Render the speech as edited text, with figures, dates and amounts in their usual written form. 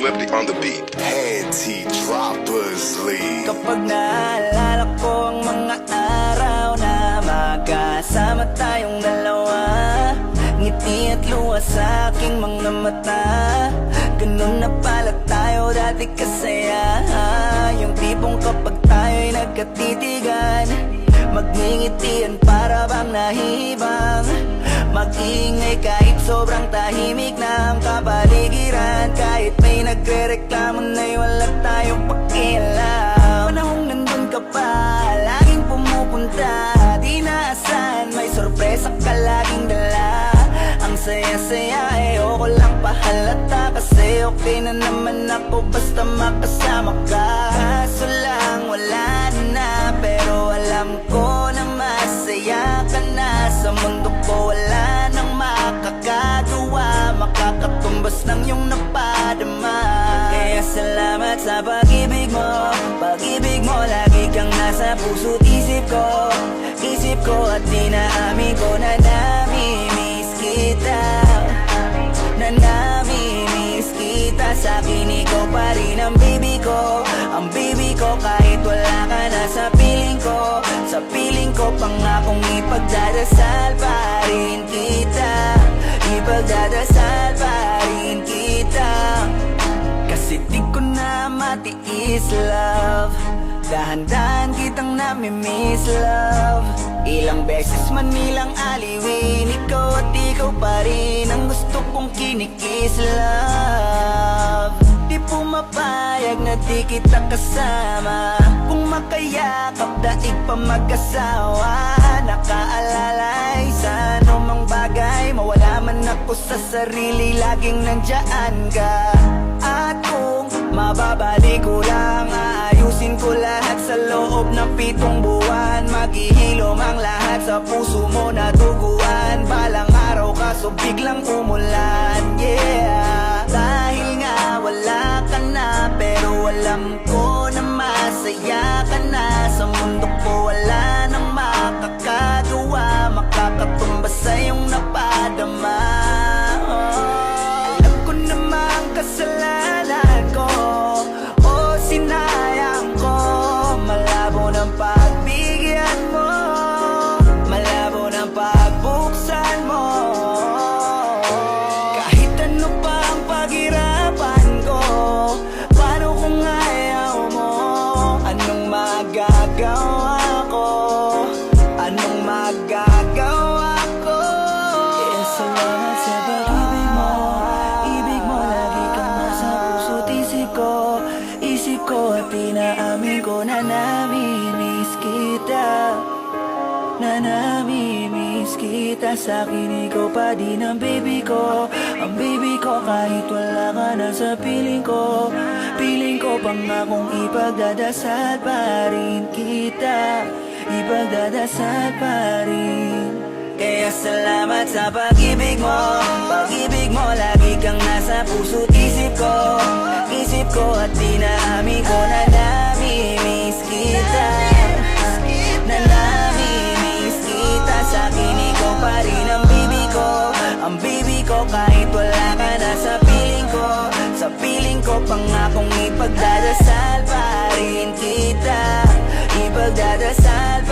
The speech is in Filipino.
Lefty on the beat. Anti-Droppers League. Kapag naalala ko ang mga araw na magkasama tayong dalawa, ngiti at luha sa aking mga mata. Ganun na pala tayo dati kasaya. Yung tipong kapag tayo'y nagkatitigan, magngingitian para bang nahihibang. Mag-iingay kahit sobrang tahimik na ang kapaligiran. Kahit may nagre-reklamo na'y wala tayong pakialam. Panahong nandun ka pa, laging pumupunta, di naasahan, may sorpresa ka laging dala. Ang saya-saya, ayoko lang pahalata, kasi okay na naman ako basta makasama ka. Kaso lang wala na, pero alam ko na masaya ka na. Sa mundo ko wala nang makakagawa, makakatumbas ng iyong napadama. Kaya salamat sa pag-ibig mo. Pag-ibig mo, lagi kang nasa puso't isip ko. Isip ko at dinaamin ko na nami-miss kita. Na nami-miss kita. Sa'kin ikaw pa rin ang baby ko. Ang baby ko kahit wala ka na sa piling ko. Sa piling ko pangakong ipagdadasal pa rin kita. Ipagdadasal pa rin kita. Kasi di ko na matiis, love. Dahan-dahan kitang nami-miss, love. Ilang beses man nilang aliwin, ikaw at ikaw pa rin ang gusto kong kinikis, love. Di pumapayag na di kita kasama. Kung makayakap, daig pa mag-asawa. Nakaalalay sa anumang bagay, mawala man ako sa sarili, laging nandyan ka. At kung mababalik ko lang, aayusin ko lahat sa loob ng 7 buwan. Maghihilom ang lahat sa puso mo na duguan. Balang araw kaso biglang umulan, yeah. Dahil nga wala ka na, pero alam ko na masaya ka na. Sa mundo ko wala nang makakagawa, makakatumbas sa iyong napadama. Alam ko namang kasalanan ko, o sinayang ko. Malabo ng pagbigyan mo, malabo ng pagbuksan mo. Kahit ano pa ang paghirapan ko, paano kung ayaw mo? Anong magagawa ko? Anong magagawa ko? Kaya salamat sa pag-ibig mo. Ibig mo lagi kang nasa puso't isip ko. Isip ko at pinaamin ko na nami-miss kita. Na nami-miss kita. Sa'kin ikaw pa din ang baby ko. Ang baby ko kahit wala ka na sa piling ko. Piling ko pangakong ipagdadasal pa rin kita. Ipagdadasal pa rin. Kaya salamat sa pag-ibig mo. Pag-ibig mo, lagi kang nasa puso't isip ko. Isip ko at dinaamin ko na nami-miss kita. Na nami-miss kita. Sa'kin ikaw pa rin ang baby ko. Ang baby ko kahit wala ka na sa piling ko. Sa piling ko pangakong ipagdadasal pa rin kita. Ipagdadasal